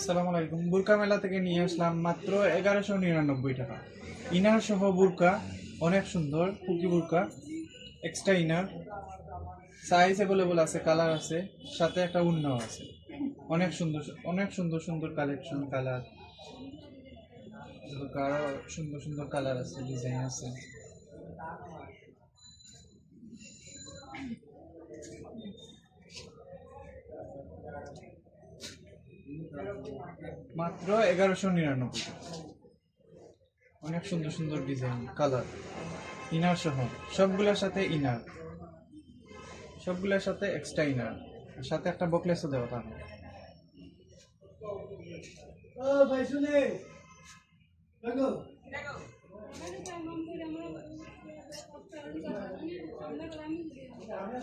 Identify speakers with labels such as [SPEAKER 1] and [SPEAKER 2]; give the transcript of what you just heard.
[SPEAKER 1] আসসালামু আলাইকুম। বুরকা মেলা থেকে নিয়ে আসলাম মাত্র 1199 টাকা। ইনার সহ বুরকা, অনেক সুন্দর পুকি বুরকা, এক্সট্রা ইনার, সাইজ অ্যাভেলেবল আছে, কালার আছে, সাথে একটা উন্নাও আছে। অনেক সুন্দর, অনেক সুন্দর সুন্দর কালেকশন, কালার, আরো সুন্দর সুন্দর কালার আছে, ডিজাইন আছে। মাত্র 1199। অনেক সুন্দর সুন্দর ডিজাইন, কালার, ইনার সহ, সবগুলোর সাথে ইনার, সবগুলোর সাথে এক্সট্রা ইনার, সাথে একটা বকলেসও দেওয়া থাকবে। ভাই শুনে দেখো আমরা